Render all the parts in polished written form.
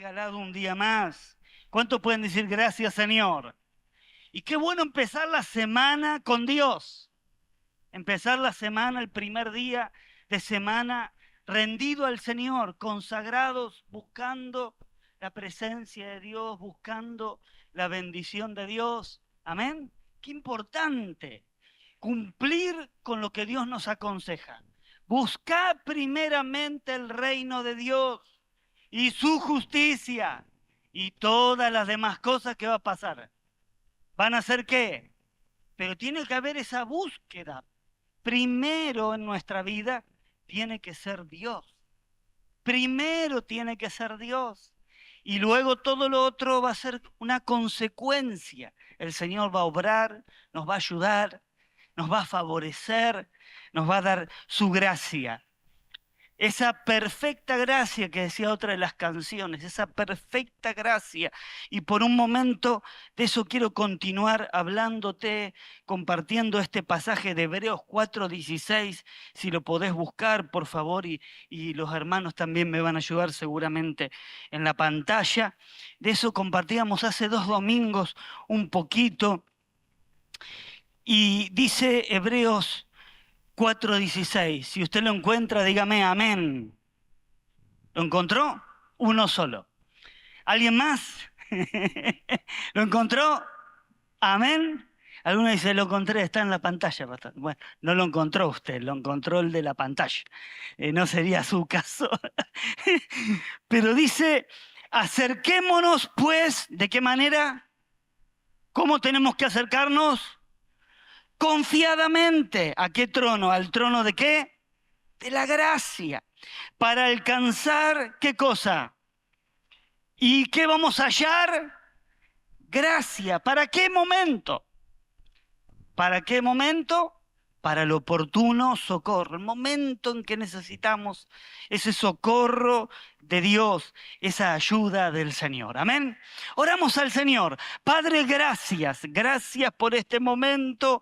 regalado un día más. ¿Cuántos pueden decir gracias, Señor? Y qué bueno empezar la semana con Dios. Empezar la semana, el primer día de semana, rendido al Señor, consagrados, buscando la presencia de Dios, buscando la bendición de Dios. Amén. Qué importante cumplir con lo que Dios nos aconseja. Buscar primeramente el reino de Dios y su justicia, y todas las demás cosas que va a pasar. ¿Van a ser qué? Pero tiene que haber esa búsqueda. Primero en nuestra vida tiene que ser Dios. Primero tiene que ser Dios. Y luego todo lo otro va a ser una consecuencia. El Señor va a obrar, nos va a ayudar, nos va a favorecer, nos va a dar su gracia. Esa perfecta gracia que decía otra de las canciones, esa perfecta gracia. Y por un momento de eso quiero continuar hablándote, compartiendo este pasaje de Hebreos 4:16, si lo podés buscar, por favor, y los hermanos también me van a ayudar seguramente en la pantalla. De eso compartíamos hace 2 domingos un poquito. Y dice Hebreos 4:16. Si usted lo encuentra, dígame amén. ¿Lo encontró? Uno solo. ¿Alguien más? ¿Lo encontró? Amén. Alguno dice, lo encontré, está en la pantalla. Bueno, no lo encontró usted, lo encontró el de la pantalla. No sería su caso. Pero dice, acerquémonos pues, ¿de qué manera? ¿Cómo tenemos que acercarnos? Confiadamente. ¿A qué trono? ¿Al trono de qué? De la gracia. Para alcanzar, ¿qué cosa? ¿Y qué vamos a hallar? Gracia. ¿Para qué momento? ¿Para qué momento? Para el oportuno socorro. El momento en que necesitamos ese socorro de Dios, esa ayuda del Señor. Amén. Oramos al Señor. Padre, gracias. Gracias por este momento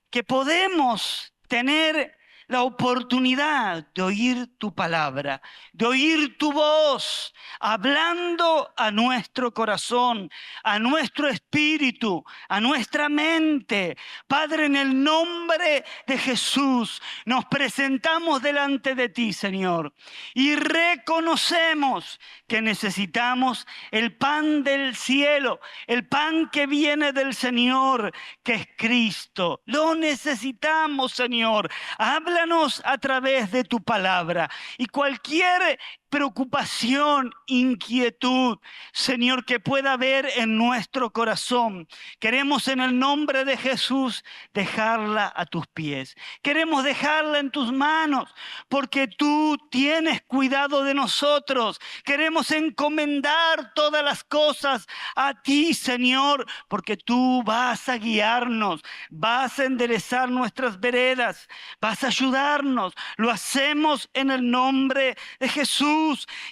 que podemos tener la oportunidad de oír tu palabra, de oír tu voz, hablando a nuestro corazón, a nuestro espíritu, a nuestra mente. Padre, en el nombre de Jesús, nos presentamos delante de ti, Señor, y reconocemos que necesitamos el pan del cielo, el pan que viene del Señor, que es Cristo. Lo necesitamos, Señor. Háblanos a través de tu palabra, y cualquier preocupación, inquietud, Señor, que pueda haber en nuestro corazón, queremos en el nombre de Jesús dejarla a tus pies. Queremos dejarla en tus manos, porque tú tienes cuidado de nosotros. Queremos encomendar todas las cosas a ti, Señor, porque tú vas a guiarnos, vas a enderezar nuestras veredas, vas a ayudarnos. Lo hacemos en el nombre de Jesús.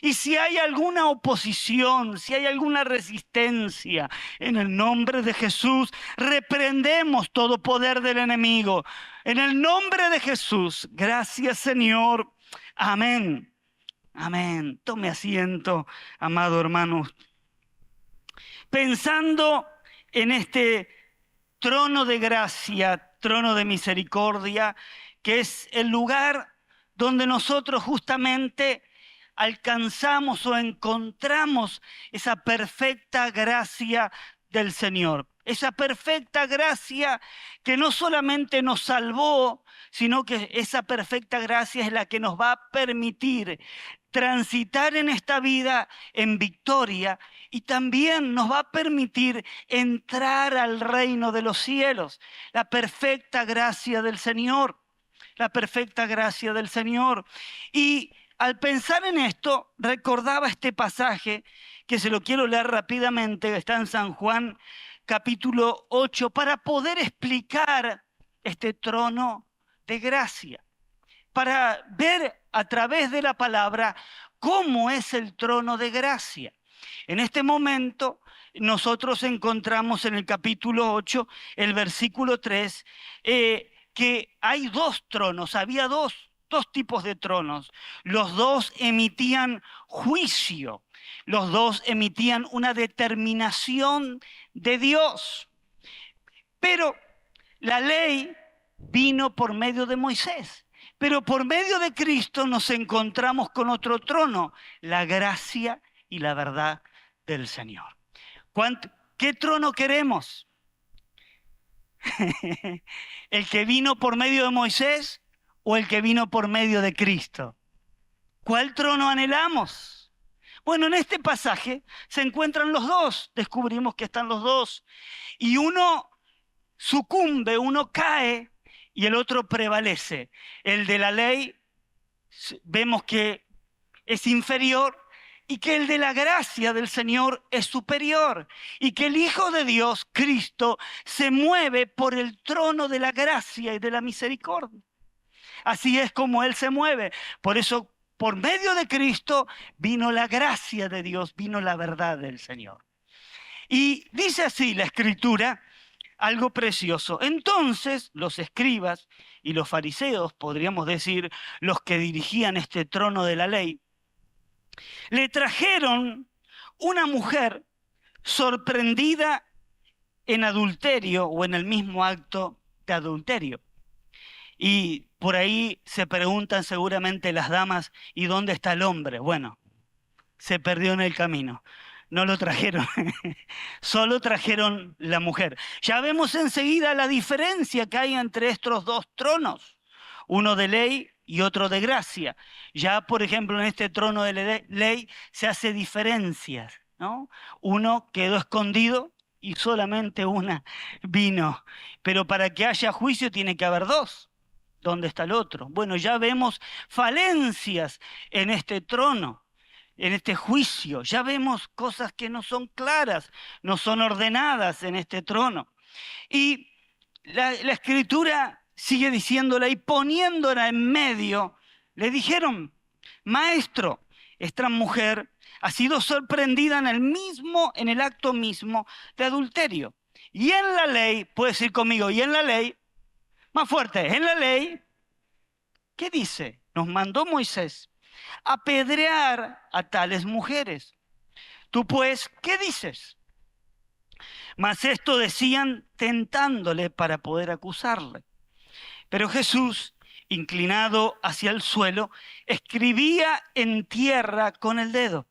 Y si hay alguna oposición, si hay alguna resistencia, en el nombre de Jesús, reprendemos todo poder del enemigo. En el nombre de Jesús, gracias, Señor. Amén. Amén. Tome asiento, amado hermano. Pensando en este trono de gracia, trono de misericordia, que es el lugar donde nosotros justamente alcanzamos o encontramos esa perfecta gracia del Señor. Esa perfecta gracia que no solamente nos salvó, sino que esa perfecta gracia es la que nos va a permitir transitar en esta vida en victoria, y también nos va a permitir entrar al reino de los cielos. La perfecta gracia del Señor. La perfecta gracia del Señor. Y al pensar en esto, recordaba este pasaje que se lo quiero leer rápidamente, está en San Juan capítulo 8, para poder explicar este trono de gracia, para ver a través de la palabra cómo es el trono de gracia. En este momento nosotros encontramos en el capítulo 8, el versículo 3, que hay 2 tronos, había 2. dos tipos de tronos. Los dos emitían juicio. Los dos emitían una determinación de Dios. Pero la ley vino por medio de Moisés. Pero por medio de Cristo nos encontramos con otro trono, la gracia y la verdad del Señor. ¿Qué trono queremos? ¿El que vino por medio de Moisés o el que vino por medio de Cristo? ¿Cuál trono anhelamos? Bueno, en este pasaje se encuentran los dos, descubrimos que están los dos, y uno sucumbe, uno cae y el otro prevalece. El de la ley vemos que es inferior y que el de la gracia del Señor es superior y que el Hijo de Dios, Cristo, se mueve por el trono de la gracia y de la misericordia. Así es como Él se mueve. Por eso, por medio de Cristo, vino la gracia de Dios, vino la verdad del Señor. Y dice así la Escritura, algo precioso. Entonces, los escribas y los fariseos, podríamos decir, los que dirigían este trono de la ley, le trajeron una mujer sorprendida en adulterio o en el mismo acto de adulterio. Y por ahí se preguntan seguramente las damas, ¿y dónde está el hombre? Bueno, se perdió en el camino. No lo trajeron, solo trajeron la mujer. Ya vemos enseguida la diferencia que hay entre estos dos tronos, uno de ley y otro de gracia. Ya, por ejemplo, en este trono de ley se hace diferencias, ¿no? Uno quedó escondido y solamente una vino. Pero para que haya juicio tiene que haber dos. ¿Dónde está el otro? Bueno, ya vemos falencias en este trono, en este juicio. Ya vemos cosas que no son claras, no son ordenadas en este trono. Y la Escritura sigue diciéndola y poniéndola en medio, le dijeron, maestro, esta mujer ha sido sorprendida en el acto mismo de adulterio. Y en la ley, puedes ir conmigo, y en la ley, más fuerte, en la ley, ¿qué dice? Nos mandó Moisés apedrear a tales mujeres. Tú pues, ¿qué dices? Mas esto decían tentándole para poder acusarle. Pero Jesús, inclinado hacia el suelo, escribía en tierra con el dedo.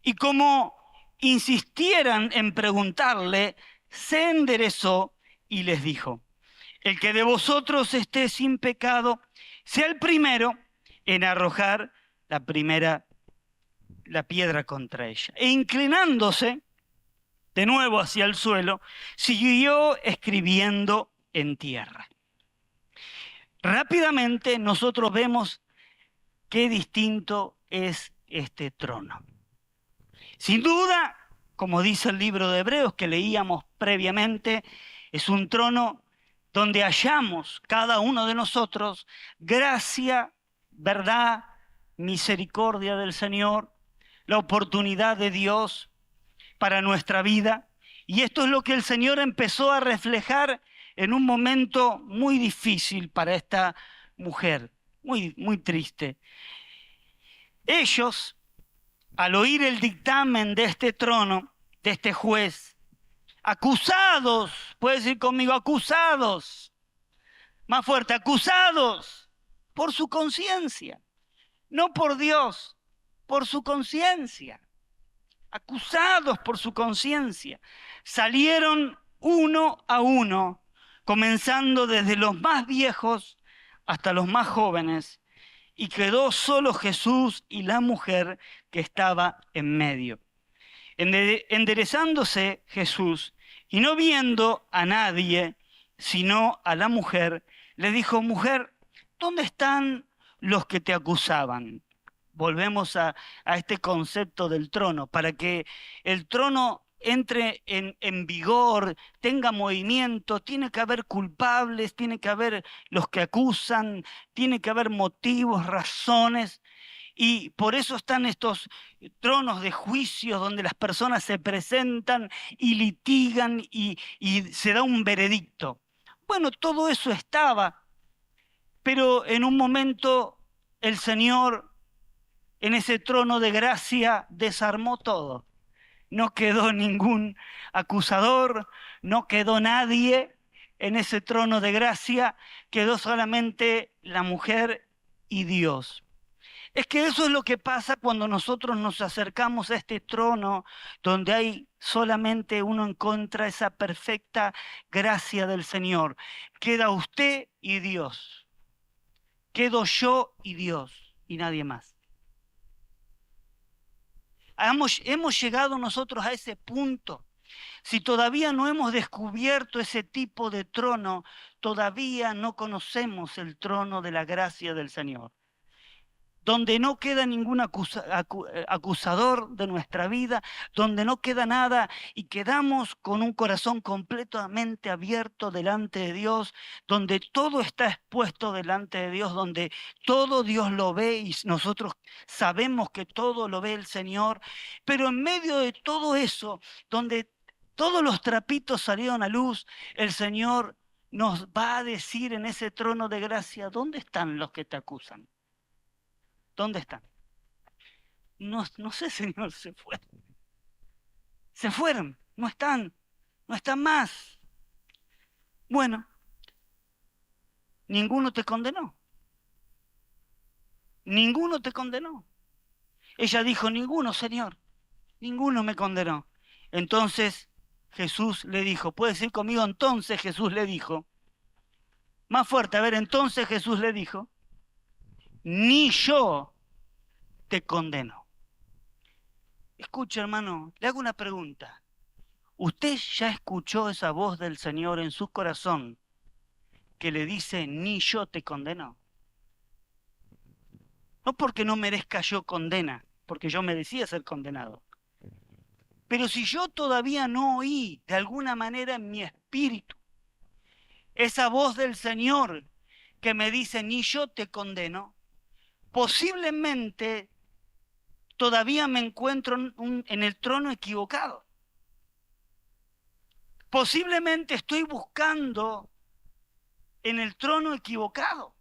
Y como insistieran en preguntarle, se enderezó y les dijo, el que de vosotros esté sin pecado, sea el primero en arrojar la piedra contra ella. E inclinándose de nuevo hacia el suelo, siguió escribiendo en tierra. Rápidamente nosotros vemos qué distinto es este trono. Sin duda, como dice el libro de Hebreos que leíamos previamente, es un trono donde hallamos cada uno de nosotros gracia, verdad, misericordia del Señor, la oportunidad de Dios para nuestra vida. Y esto es lo que el Señor empezó a reflejar en un momento muy difícil para esta mujer, muy, muy triste. Ellos, al oír el dictamen de este trono, de este juez, acusados, puedes decir conmigo, acusados, más fuerte, acusados por su conciencia, no por Dios, por su conciencia, acusados por su conciencia, salieron uno a uno, comenzando desde los más viejos hasta los más jóvenes, y quedó solo Jesús y la mujer que estaba en medio. Enderezándose Jesús y no viendo a nadie, sino a la mujer, le dijo, mujer, ¿dónde están los que te acusaban? Volvemos a este concepto del trono, para que el trono entre en vigor, tenga movimiento, tiene que haber culpables, tiene que haber los que acusan, tiene que haber motivos, razones. Y por eso están estos tronos de juicios donde las personas se presentan y litigan y se da un veredicto. Bueno, todo eso estaba Pero en un momento el Señor en ese trono de gracia desarmó todo. No quedó ningún acusador, no quedó nadie en ese trono de gracia, quedó solamente la mujer y Dios. Es que eso es lo que pasa cuando nosotros nos acercamos a este trono donde hay solamente uno en contra, esa perfecta gracia del Señor. Queda usted y Dios. Quedo yo y Dios y nadie más. Hemos llegado nosotros a ese punto. Si todavía no hemos descubierto ese tipo de trono, todavía no conocemos el trono de la gracia del Señor, donde no queda ningún acusador de nuestra vida, donde no queda nada y quedamos con un corazón completamente abierto delante de Dios, donde todo está expuesto delante de Dios, donde todo Dios lo ve y nosotros sabemos que todo lo ve el Señor, pero en medio de todo eso, donde todos los trapitos salieron a luz, el Señor nos va a decir en ese trono de gracia, ¿dónde están los que te acusan? ¿Dónde están? No sé, Señor, se fueron. Se fueron, no están más. Bueno, ninguno te condenó. Ninguno te condenó. Ella dijo, ninguno, Señor, ninguno me condenó. Entonces Jesús le dijo, ¿puedes ir conmigo? Entonces Jesús le dijo, más fuerte, a ver, entonces Jesús le dijo, ni yo te condeno. Escucha, hermano, le hago una pregunta. ¿Usted ya escuchó esa voz del Señor en su corazón que le dice, ni yo te condeno? No porque no merezca yo condena, porque yo merecía ser condenado. Pero si yo todavía no oí de alguna manera en mi espíritu esa voz del Señor que me dice, ni yo te condeno, posiblemente todavía me encuentro en el trono equivocado. Posiblemente estoy buscando en el trono equivocado.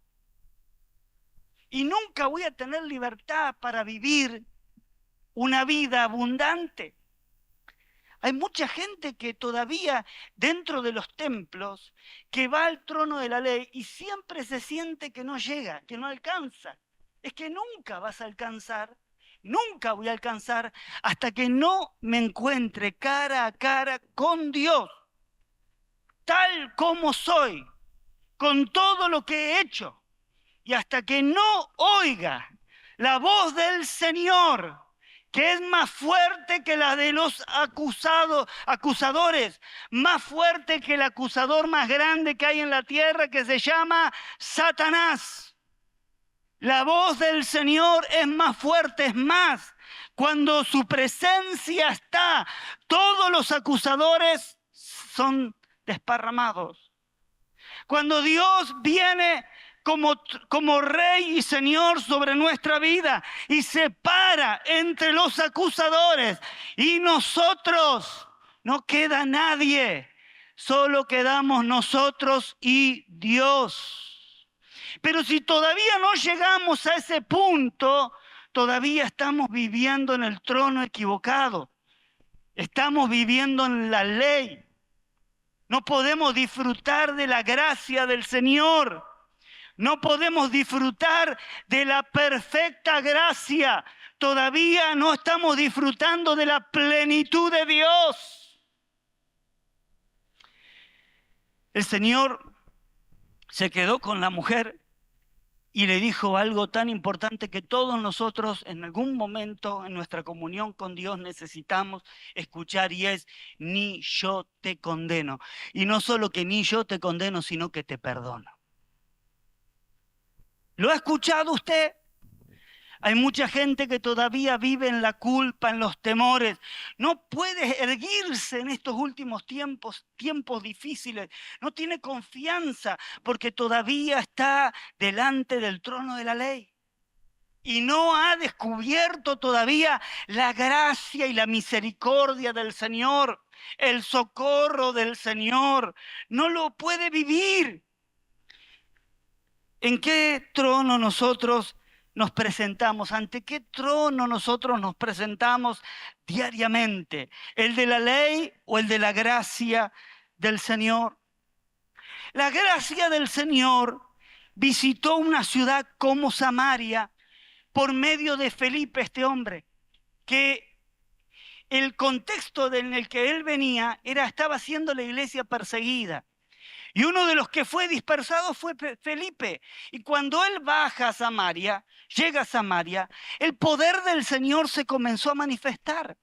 Y nunca voy a tener libertad para vivir una vida abundante. Hay mucha gente que todavía dentro de los templos, que va al trono de la ley y siempre se siente que no llega, que no alcanza. Es que nunca vas a alcanzar, nunca voy a alcanzar hasta que no me encuentre cara a cara con Dios, tal como soy, con todo lo que he hecho. Y hasta que no oiga la voz del Señor, que es más fuerte que la de los acusadores, más fuerte que el acusador más grande que hay en la tierra, que se llama Satanás. La voz del Señor es más fuerte, es más, cuando su presencia está, todos los acusadores son desparramados. Cuando Dios viene como rey y señor sobre nuestra vida y se para entre los acusadores y nosotros, no queda nadie, solo quedamos nosotros y Dios. Pero si todavía no llegamos a ese punto, todavía estamos viviendo en el trono equivocado, estamos viviendo en la ley, no podemos disfrutar de la gracia del Señor. No podemos disfrutar de la perfecta gracia. Todavía no estamos disfrutando de la plenitud de Dios. El Señor se quedó con la mujer y le dijo algo tan importante que todos nosotros en algún momento en nuestra comunión con Dios necesitamos escuchar, y es, ni yo te condeno. Y no solo que ni yo te condeno, sino que te perdono. ¿Lo ha escuchado usted? Hay mucha gente que todavía vive en la culpa, en los temores. No puede erguirse en estos últimos tiempos difíciles. No tiene confianza porque todavía está delante del trono de la ley. Y no ha descubierto todavía la gracia y la misericordia del Señor, el socorro del Señor. No lo puede vivir. ¿En qué trono nosotros nos presentamos? ¿Ante qué trono nosotros nos presentamos diariamente? ¿El de la ley o el de la gracia del Señor? La gracia del Señor visitó una ciudad como Samaria por medio de Felipe, este hombre, que el contexto en el que él venía estaba siendo la iglesia perseguida. Y uno de los que fue dispersado fue Felipe. Y cuando él baja a Samaria, llega a Samaria, el poder del Señor se comenzó a manifestar.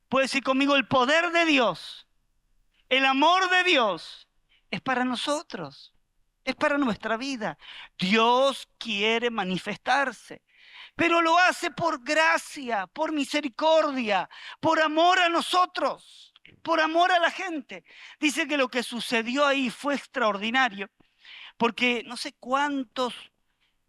Puede decir conmigo, el poder de Dios, el amor de Dios es para nosotros, es para nuestra vida. Dios quiere manifestarse, pero lo hace por gracia, por misericordia, por amor a nosotros, por amor a la gente. Dice que lo que sucedió ahí fue extraordinario, porque no sé cuántos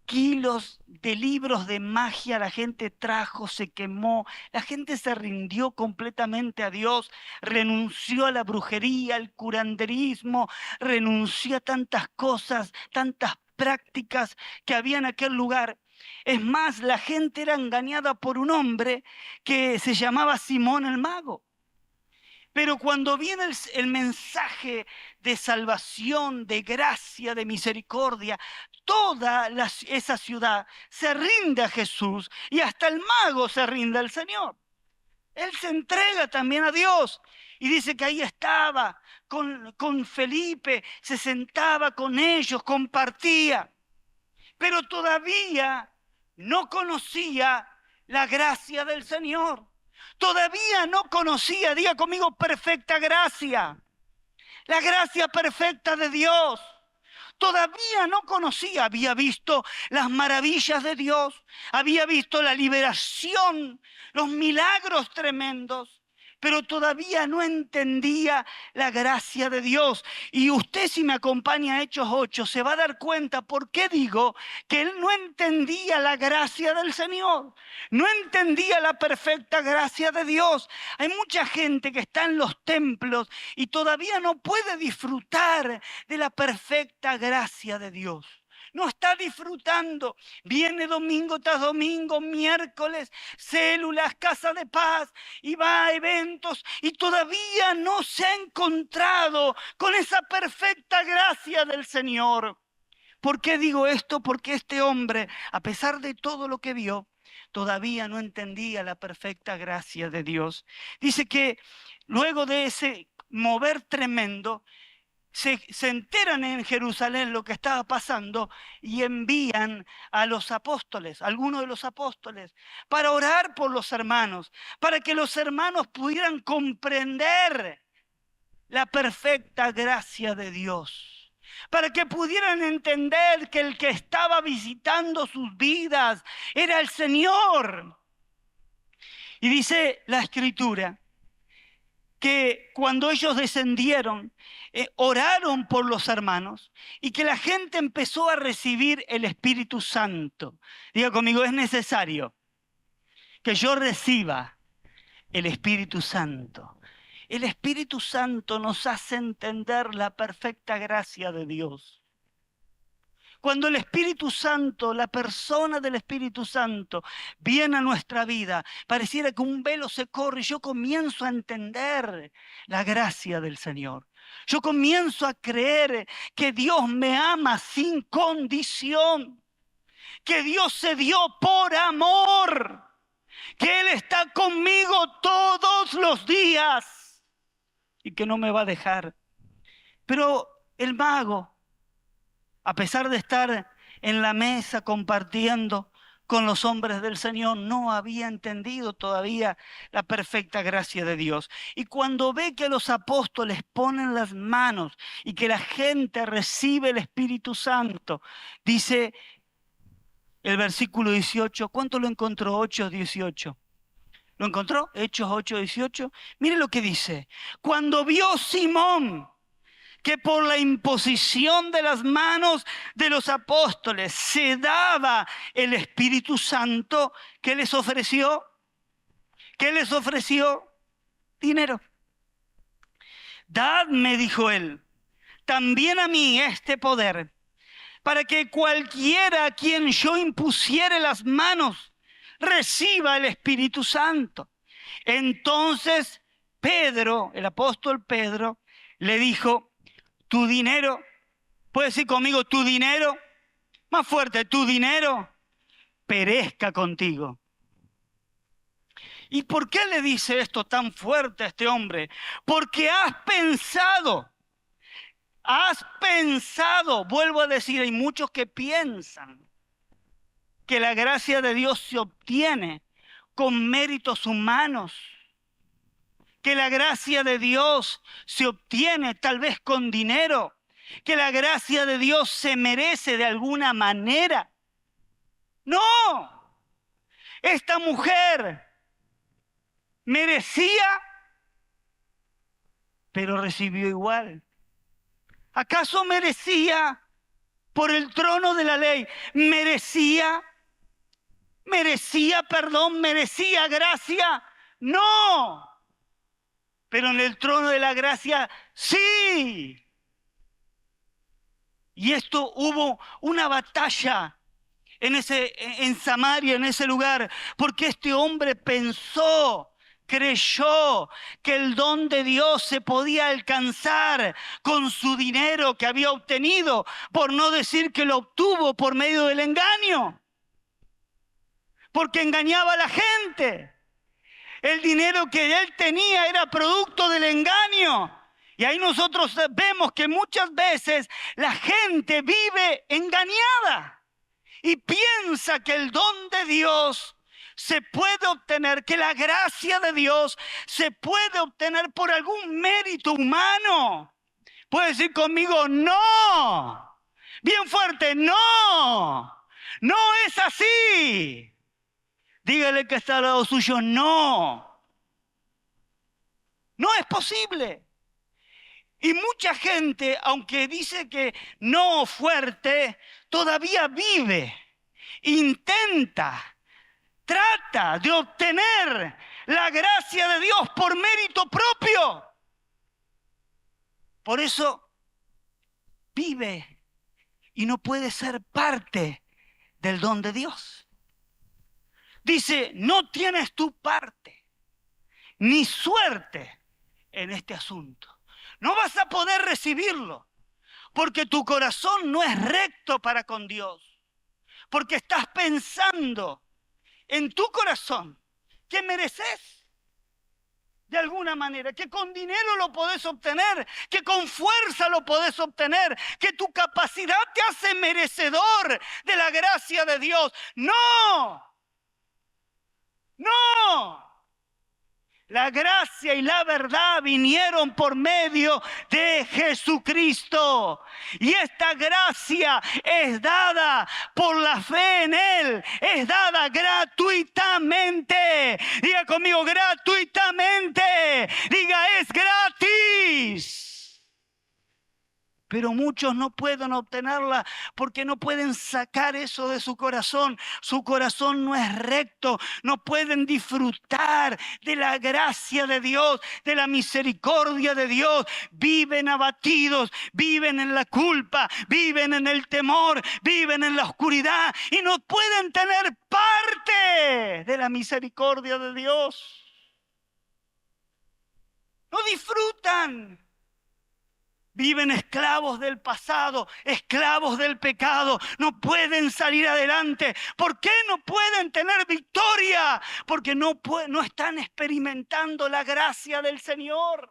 kilos de libros de magia la gente trajo, se quemó, la gente se rindió completamente a Dios, renunció a la brujería, al curanderismo, renunció a tantas cosas, tantas prácticas que había en aquel lugar. Es más, la gente era engañada por un hombre que se llamaba Simón el Mago. Pero cuando viene el mensaje de salvación, de gracia, de misericordia, toda esa ciudad se rinde a Jesús y hasta el mago se rinde al Señor. Él se entrega también a Dios y dice que ahí estaba con Felipe, se sentaba con ellos, compartía, pero todavía no conocía la gracia del Señor. Todavía no conocía, diga conmigo, perfecta gracia. La gracia perfecta de Dios. Todavía no conocía, había visto las maravillas de Dios, había visto la liberación, los milagros tremendos, pero todavía no entendía la gracia de Dios. Y usted, si me acompaña a Hechos 8, se va a dar cuenta por qué digo que él no entendía la gracia del Señor, no entendía la perfecta gracia de Dios. Hay mucha gente que está en los templos y todavía no puede disfrutar de la perfecta gracia de Dios. No está disfrutando. Viene domingo tras domingo, miércoles, células, casa de paz, y va a eventos y todavía no se ha encontrado con esa perfecta gracia del Señor. ¿Por qué digo esto? Porque este hombre, a pesar de todo lo que vio, todavía no entendía la perfecta gracia de Dios. Dice que luego de ese mover tremendo, se enteran en Jerusalén lo que estaba pasando y envían a los apóstoles, algunos de los apóstoles, para orar por los hermanos, para que los hermanos pudieran comprender la perfecta gracia de Dios, para que pudieran entender que el que estaba visitando sus vidas era el Señor. Y dice la Escritura que cuando ellos descendieron, oraron por los hermanos y que la gente empezó a recibir el Espíritu Santo. Diga conmigo, es necesario que yo reciba el Espíritu Santo. El Espíritu Santo nos hace entender la perfecta gracia de Dios. Cuando el Espíritu Santo, la persona del Espíritu Santo viene a nuestra vida, pareciera que un velo se corre y yo comienzo a entender la gracia del Señor. Yo comienzo a creer que Dios me ama sin condición, que Dios se dio por amor, que Él está conmigo todos los días y que no me va a dejar. Pero el mago, a pesar de estar en la mesa compartiendo con los hombres del Señor, no había entendido todavía la perfecta gracia de Dios. Y cuando ve que los apóstoles ponen las manos y que la gente recibe el Espíritu Santo, dice el versículo 18, ¿cuánto lo encontró? 8:18. ¿Lo encontró? Hechos 8:18. Mire lo que dice. Cuando vio Simón que por la imposición de las manos de los apóstoles se daba el Espíritu Santo, ¿qué les ofreció? ¿Qué les ofreció? Dinero. Dadme, dijo él, también a mí este poder, para que cualquiera a quien yo impusiere las manos reciba el Espíritu Santo. Entonces Pedro, el apóstol Pedro, le dijo, tu dinero, ¿puedes decir conmigo tu dinero? Más fuerte, tu dinero perezca contigo. ¿Y por qué le dice esto tan fuerte a este hombre? Porque has pensado, vuelvo a decir, hay muchos que piensan que la gracia de Dios se obtiene con méritos humanos, que la gracia de Dios se obtiene tal vez con dinero, que la gracia de Dios se merece de alguna manera. No, esta mujer merecía, pero recibió igual. ¿Acaso merecía por el trono de la ley? ¿Merecía gracia? No. Pero en el trono de la gracia, sí. Y esto hubo una batalla en Samaria, en ese lugar, porque este hombre creyó que el don de Dios se podía alcanzar con su dinero que había obtenido, por no decir que lo obtuvo por medio del engaño, porque engañaba a la gente. El dinero que él tenía era producto del engaño. Y ahí nosotros vemos que muchas veces la gente vive engañada y piensa que el don de Dios se puede obtener, que la gracia de Dios se puede obtener por algún mérito humano. ¿Puede decir conmigo, no? Bien fuerte, no. No es así. Dígale que está al lado suyo, no. No es posible. Y mucha gente, aunque dice que no fuerte, todavía vive, intenta, trata de obtener la gracia de Dios por mérito propio. Por eso vive y no puede ser parte del don de Dios. Dice, no tienes tu parte ni suerte en este asunto. No vas a poder recibirlo porque tu corazón no es recto para con Dios. Porque estás pensando en tu corazón que mereces de alguna manera, que con dinero lo podés obtener, que con fuerza lo podés obtener, que tu capacidad te hace merecedor de la gracia de Dios. ¡No! ¡No! La gracia y la verdad vinieron por medio de Jesucristo. Y esta gracia es dada por la fe en Él. Es dada gratuitamente. Diga conmigo, gratuitamente. Diga, es gratis. Pero muchos no pueden obtenerla porque no pueden sacar eso de su corazón. Su corazón no es recto. No pueden disfrutar de la gracia de Dios, de la misericordia de Dios. Viven abatidos, viven en la culpa, viven en el temor, viven en la oscuridad y no pueden tener parte de la misericordia de Dios. No disfrutan. Viven esclavos del pasado, esclavos del pecado. No pueden salir adelante. ¿Por qué no pueden tener victoria? Porque no están experimentando la gracia del Señor.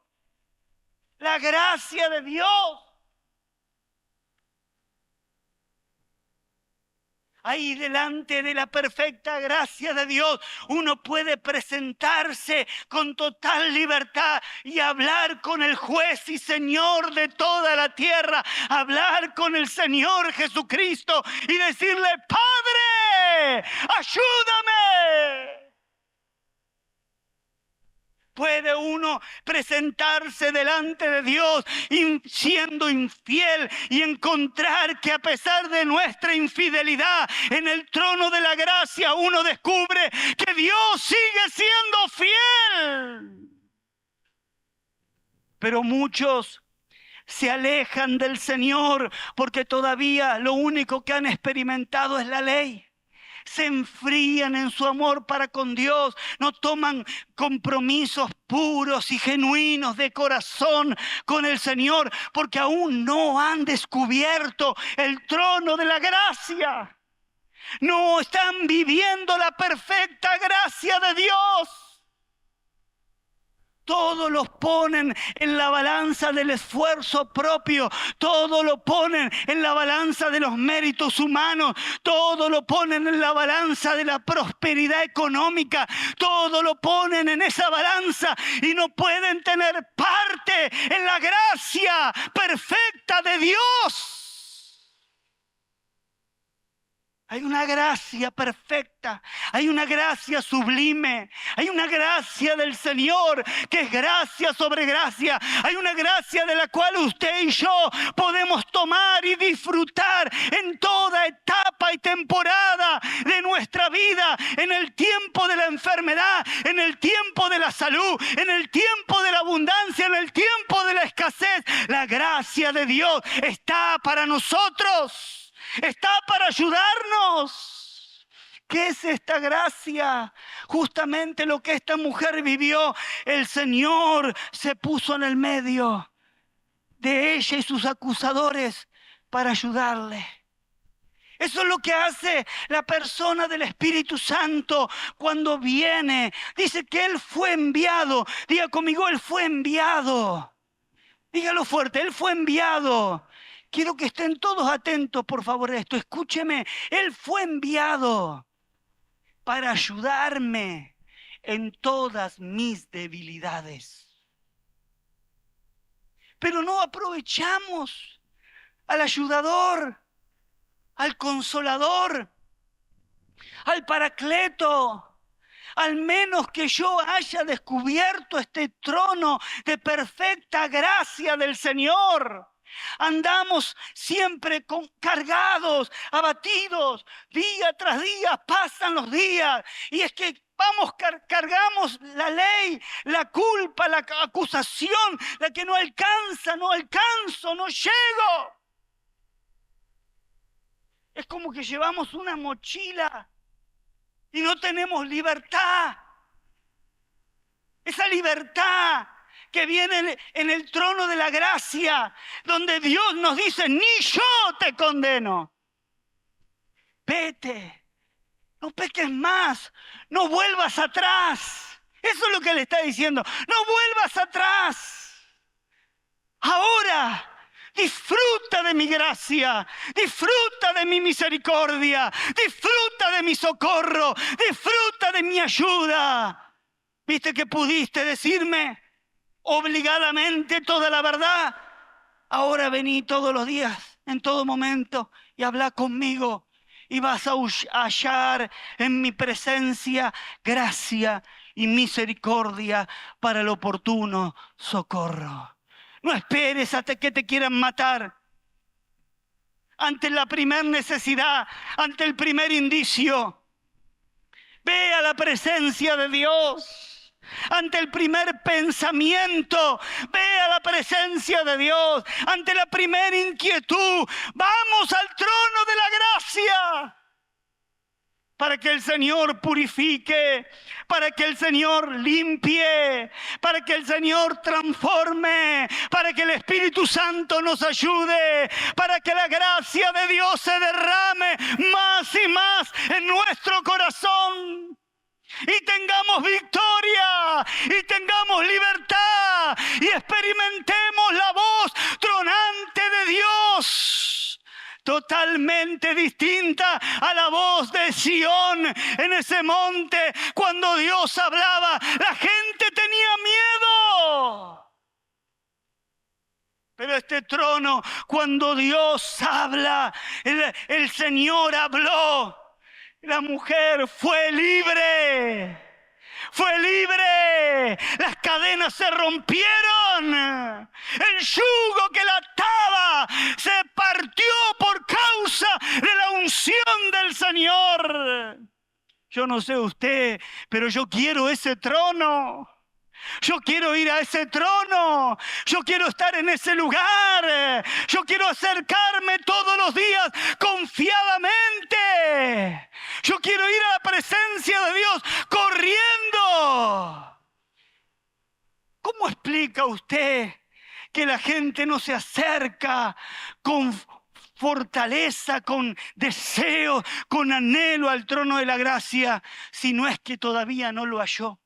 La gracia de Dios. Ahí delante de la perfecta gracia de Dios, uno puede presentarse con total libertad y hablar con el juez y Señor de toda la tierra, hablar con el Señor Jesucristo y decirle, Padre, ayúdame. ¿Puede uno presentarse delante de Dios siendo infiel y encontrar que a pesar de nuestra infidelidad en el trono de la gracia uno descubre que Dios sigue siendo fiel? Pero muchos se alejan del Señor porque todavía lo único que han experimentado es la ley. Se enfrían en su amor para con Dios, no toman compromisos puros y genuinos de corazón con el Señor, porque aún no han descubierto el trono de la gracia. No están viviendo la perfecta gracia de Dios. Todo lo ponen en la balanza del esfuerzo propio, todo lo ponen en la balanza de los méritos humanos, todo lo ponen en la balanza de la prosperidad económica, todo lo ponen en esa balanza y no pueden tener parte en la gracia perfecta de Dios. Hay una gracia perfecta, hay una gracia sublime, hay una gracia del Señor que es gracia sobre gracia. Hay una gracia de la cual usted y yo podemos tomar y disfrutar en toda etapa y temporada de nuestra vida, en el tiempo de la enfermedad, en el tiempo de la salud, en el tiempo de la abundancia, en el tiempo de la escasez. La gracia de Dios está para nosotros. Está para ayudarnos. ¿Qué es esta gracia? Justamente lo que esta mujer vivió. El Señor se puso en el medio de ella y sus acusadores para ayudarle. Eso es lo que hace la persona del Espíritu Santo cuando viene. Dice que Él fue enviado. Diga conmigo, Él fue enviado. Dígalo fuerte, Él fue enviado. Quiero que estén todos atentos, por favor, a esto. Escúcheme, Él fue enviado para ayudarme en todas mis debilidades. Pero no aprovechamos al ayudador, al consolador, al paracleto. Al menos que yo haya descubierto este trono de perfecta gracia del Señor. Andamos siempre cargados, abatidos, día tras día, pasan los días. Y es que cargamos la ley, la culpa, la acusación, la que no alcanzo, no llego. Es como que llevamos una mochila y no tenemos libertad. Esa libertad que viene en el trono de la gracia, donde Dios nos dice, ni yo te condeno. Vete, no peques más, no vuelvas atrás. Eso es lo que le está diciendo, no vuelvas atrás. Ahora disfruta de mi gracia, disfruta de mi misericordia, disfruta de mi socorro, disfruta de mi ayuda. ¿Viste que pudiste decirme obligadamente toda la verdad? Ahora vení todos los días, en todo momento, y habla conmigo. Y vas a hallar en mi presencia gracia y misericordia para el oportuno socorro. No esperes hasta que te quieran matar. Ante la primer necesidad, ante el primer indicio, ve a la presencia de Dios. Ante el primer pensamiento, ve a la presencia de Dios. Ante la primera inquietud, vamos al trono de la gracia. Para que el Señor purifique, para que el Señor limpie, para que el Señor transforme, para que el Espíritu Santo nos ayude, para que la gracia de Dios se derrame más y más en nuestro corazón. Y tengamos victoria, y tengamos libertad, y experimentemos la voz tronante de Dios, totalmente distinta a la voz de Sión en ese monte. Cuando Dios hablaba, la gente tenía miedo. Pero este trono, cuando Dios habla, el Señor habló. La mujer fue libre, fue libre, las cadenas se rompieron, el yugo que la ataba se partió por causa de la unción del Señor. Yo no sé usted, pero yo quiero ese trono. Yo quiero ir a ese trono. Yo quiero estar en ese lugar. Yo quiero acercarme todos los días confiadamente. Yo quiero ir a la presencia de Dios corriendo. ¿Cómo explica usted que la gente no se acerca con fortaleza, con deseo, con anhelo al trono de la gracia, si no es que todavía no lo halló?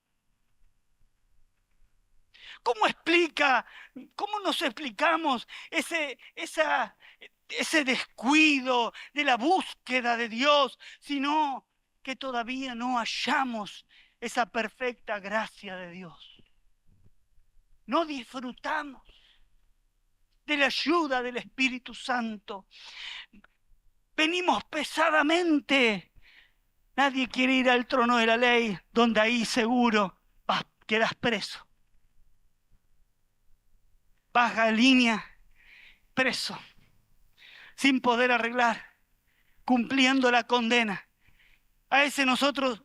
¿Cómo explica, cómo nos explicamos ese descuido de la búsqueda de Dios, sino que todavía no hallamos esa perfecta gracia de Dios? No disfrutamos de la ayuda del Espíritu Santo. Venimos pesadamente. Nadie quiere ir al trono de la ley, donde ahí seguro quedas preso. Baja línea, preso, sin poder arreglar, cumpliendo la condena. A ese nosotros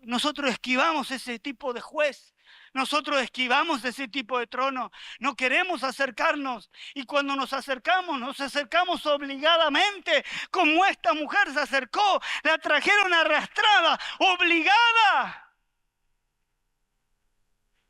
esquivamos ese tipo de juez. Nosotros esquivamos ese tipo de trono. No queremos acercarnos. Y cuando nos acercamos obligadamente, como esta mujer se acercó. La trajeron arrastrada, obligada.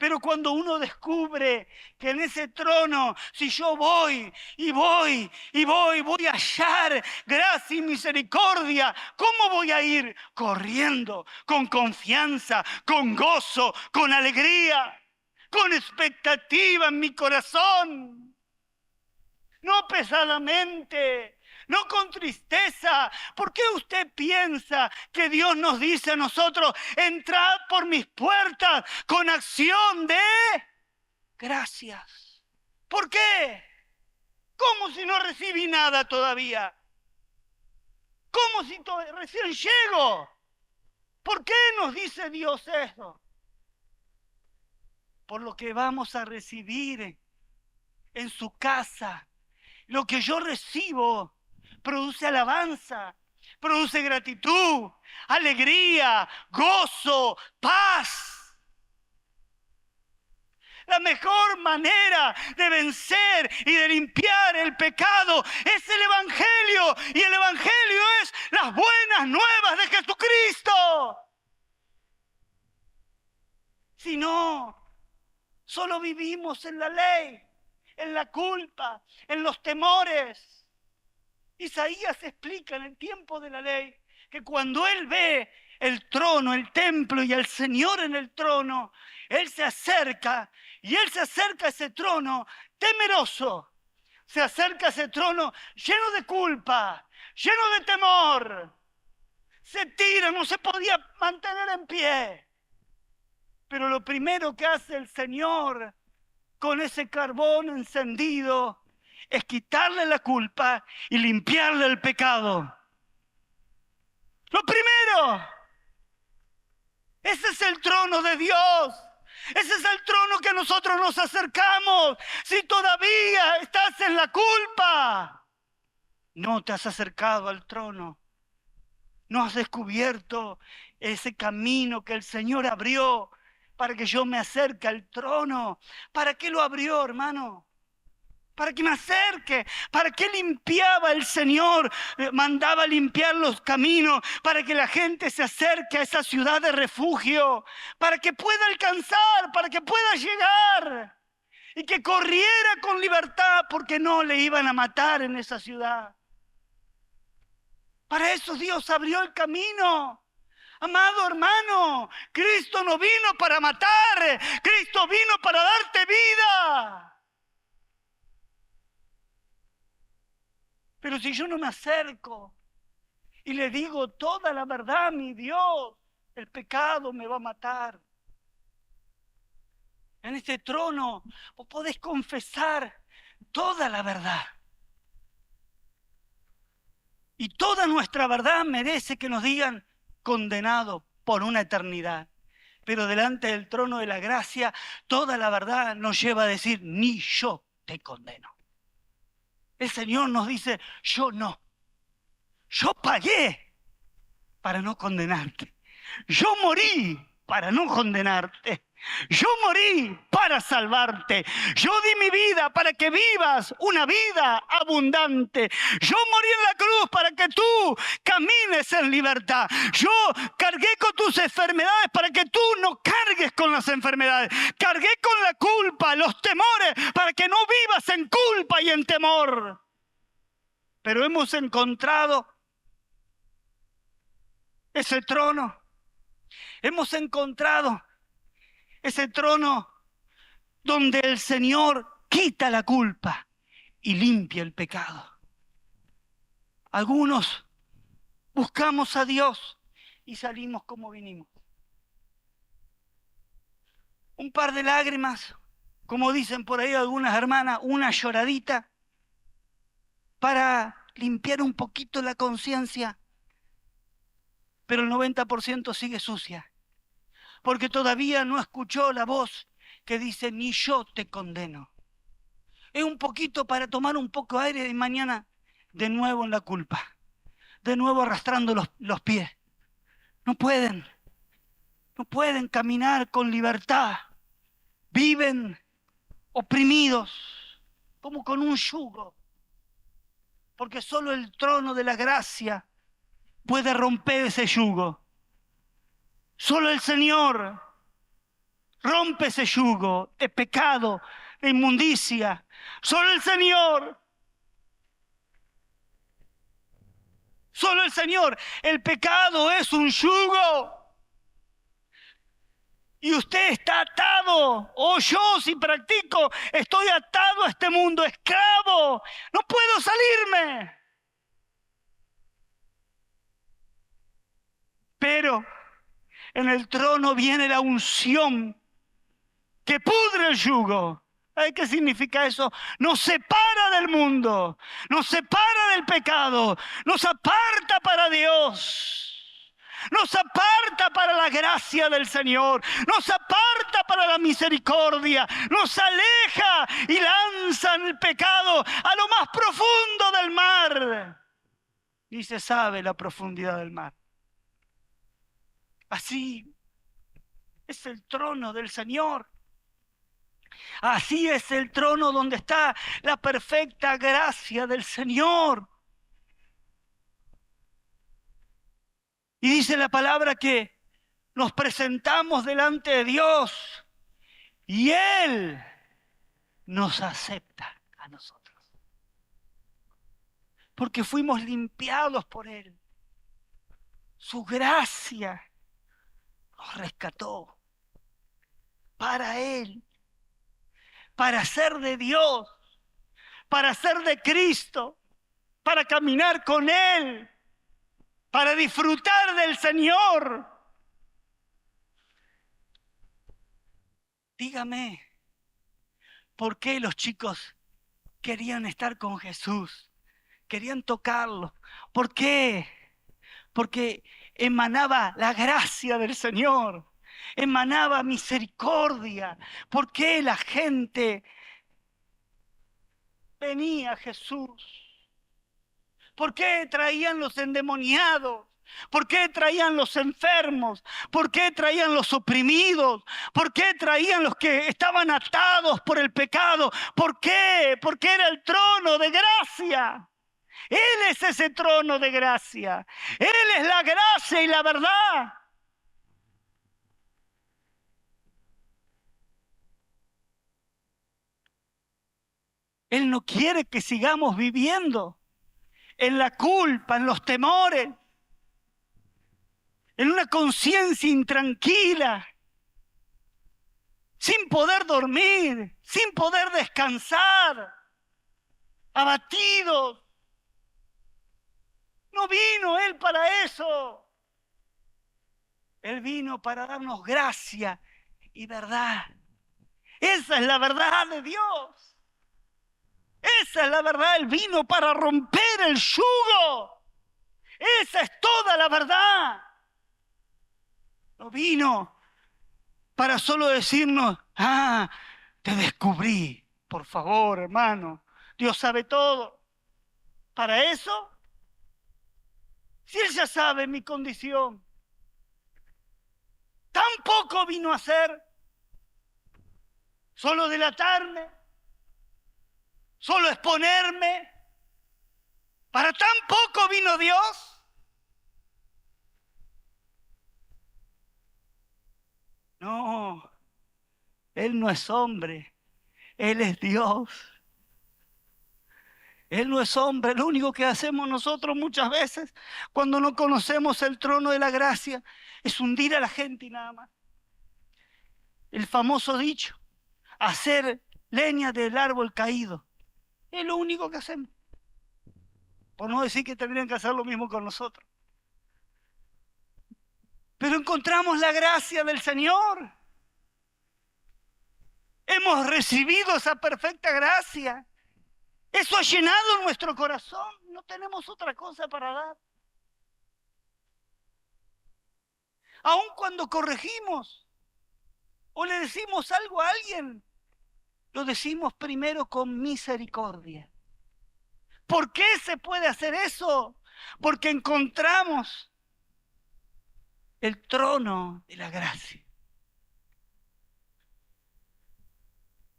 Pero cuando uno descubre que en ese trono, si yo voy voy a hallar gracia y misericordia, ¿cómo voy a ir? Corriendo, con confianza, con gozo, con alegría, con expectativa en mi corazón. No pesadamente, no con tristeza. ¿Por qué usted piensa que Dios nos dice a nosotros, entrad por mis puertas con acción de gracias? ¿Por qué? ¿Cómo si no recibí nada todavía? ¿Cómo si recién llego? ¿Por qué nos dice Dios eso? Por lo que vamos a recibir en su casa. Lo que yo recibo produce alabanza, produce gratitud, alegría, gozo, paz. La mejor manera de vencer y de limpiar el pecado es el Evangelio. Y el Evangelio es las buenas nuevas de Jesucristo. Si no, solo vivimos en la ley, en la culpa, en los temores. Isaías explica en el tiempo de la ley que cuando él ve el trono, el templo y al Señor en el trono, él se acerca y él se acerca a ese trono temeroso. Se acerca a ese trono lleno de culpa, lleno de temor. Se tira, no se podía mantener en pie. Pero lo primero que hace el Señor con ese carbón encendido es quitarle la culpa y limpiarle el pecado. Lo primero. Ese es el trono de Dios. Ese es el trono que nosotros nos acercamos. Si todavía estás en la culpa, no te has acercado al trono. No has descubierto ese camino que el Señor abrió para que yo me acerque al trono. ¿Para qué lo abrió, hermano? Para que me acerque. ¿Para qué limpiaba el Señor? Mandaba limpiar los caminos para que la gente se acerque a esa ciudad de refugio, para que pueda alcanzar, para que pueda llegar y que corriera con libertad, porque no le iban a matar en esa ciudad. Para eso Dios abrió el camino. Amado hermano, Cristo no vino para matar, Cristo vino para darte vida. Pero si yo no me acerco y le digo toda la verdad a mi Dios, el pecado me va a matar. En este trono vos podés confesar toda la verdad. Y toda nuestra verdad merece que nos digan condenado por una eternidad. Pero delante del trono de la gracia, toda la verdad nos lleva a decir, ni yo te condeno. El Señor nos dice, yo no. Yo pagué para no condenarte. Yo morí para no condenarte. Yo morí para salvarte. Yo di mi vida para que vivas una vida abundante. Yo morí en la cruz para que tú camines en libertad. Yo cargué con tus enfermedades para que tú no cargues con las enfermedades. Cargué con la culpa, los temores, para que no vivas en culpa y en temor. Pero hemos encontrado ese trono. Hemos encontrado ese trono donde el Señor quita la culpa y limpia el pecado. Algunos buscamos a Dios y salimos como vinimos. Un par de lágrimas, como dicen por ahí algunas hermanas, una lloradita para limpiar un poquito la conciencia, pero el 90% sigue sucia, porque todavía no escuchó la voz que dice, ni yo te condeno. Es un poquito para tomar un poco de aire y mañana de nuevo en la culpa, de nuevo arrastrando los pies. No pueden caminar con libertad. Viven oprimidos, como con un yugo, porque solo el trono de la gracia puede romper ese yugo. Solo el Señor rompe ese yugo de pecado, de inmundicia. Solo el Señor. Solo el Señor. El pecado es un yugo. Y usted está atado, o yo si practico, estoy atado a este mundo, esclavo. No puedo salirme. Pero en el trono viene la unción que pudre el yugo. ¿Sabe qué significa eso? Nos separa del mundo, nos separa del pecado, nos aparta para Dios. Nos aparta para la gracia del Señor, nos aparta para la misericordia, nos aleja y lanza en el pecado a lo más profundo del mar. Ni se sabe la profundidad del mar. Así es el trono del Señor. Así es el trono donde está la perfecta gracia del Señor. Y dice la palabra que nos presentamos delante de Dios y Él nos acepta a nosotros. Porque fuimos limpiados por Él. Su gracia nos rescató para Él, para ser de Dios, para ser de Cristo, para caminar con Él, para disfrutar del Señor. Dígame, ¿por qué los chicos querían estar con Jesús? Querían tocarlo. ¿Por qué? Porque emanaba la gracia del Señor, emanaba misericordia. ¿Por qué la gente venía a Jesús? ¿Por qué traían los endemoniados? ¿Por qué traían los enfermos? ¿Por qué traían los oprimidos? ¿Por qué traían los que estaban atados por el pecado? ¿Por qué? Porque era el trono de gracia. Él es ese trono de gracia. Él es la gracia y la verdad. Él no quiere que sigamos viviendo en la culpa, en los temores, en una conciencia intranquila, sin poder dormir, sin poder descansar, abatidos. No vino Él para eso. Él vino para darnos gracia y verdad. Esa es la verdad de Dios. Esa es la verdad. Él vino para romper el yugo. Esa es toda la verdad. No vino para solo decirnos, te descubrí. Por favor, hermano, Dios sabe todo. ¿Para eso? Si Él ya sabe mi condición. Tampoco vino a hacer solo delatarme, solo exponerme. ¿Para tan poco vino Dios? No, Él no es hombre, Él es Dios. Él no es hombre. Lo único que hacemos nosotros muchas veces cuando no conocemos el trono de la gracia es hundir a la gente y nada más. El famoso dicho, hacer leña del árbol caído. Es lo único que hacemos. Por no decir que tendrían que hacer lo mismo con nosotros. Pero encontramos la gracia del Señor. Hemos recibido esa perfecta gracia. Eso ha llenado nuestro corazón. No tenemos otra cosa para dar. Aun cuando corregimos o le decimos algo a alguien, lo decimos primero con misericordia. ¿Por qué se puede hacer eso? Porque encontramos el trono de la gracia.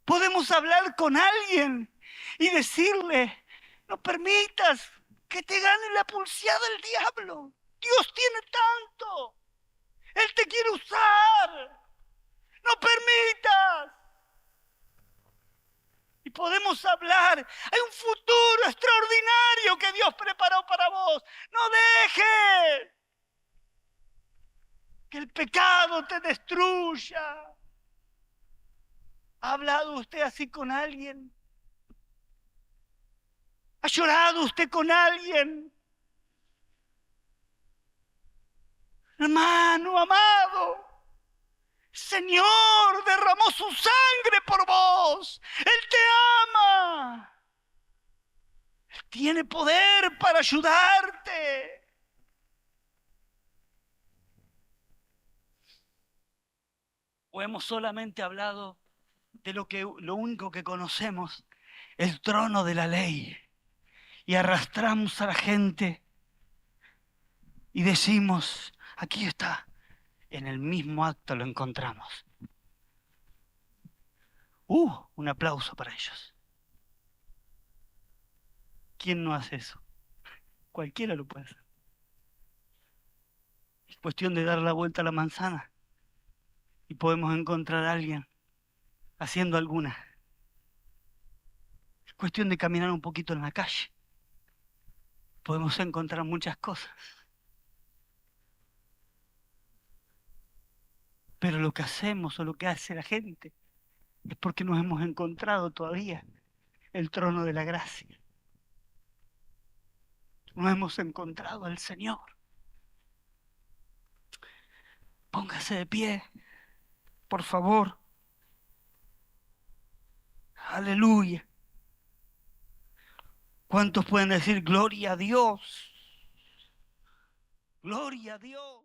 Podemos hablar con alguien y decirle, no permitas que te gane la pulseada del diablo. Dios tiene tanto. Él te quiere usar. No permitas. Y podemos hablar. Hay un futuro extraordinario que Dios preparó para vos. No dejes que el pecado te destruya. ¿Ha hablado usted así con alguien? ¿Ha llorado usted con alguien? Hermano amado, Señor derramó su sangre por vos. Él te ama. Él tiene poder para ayudarte. ¿O hemos solamente hablado de lo único que conocemos, el trono de la ley? Y arrastramos a la gente y decimos, aquí está, en el mismo acto lo encontramos. Un aplauso para ellos. ¿Quién no hace eso? Cualquiera lo puede hacer. Es cuestión de dar la vuelta a la manzana y podemos encontrar a alguien haciendo alguna. Es cuestión de caminar un poquito en la calle. Podemos encontrar muchas cosas. Pero lo que hacemos o lo que hace la gente es porque nos hemos encontrado todavía el trono de la gracia. No hemos encontrado al Señor. Póngase de pie, por favor. Aleluya. ¿Cuántos pueden decir gloria a Dios? Gloria a Dios.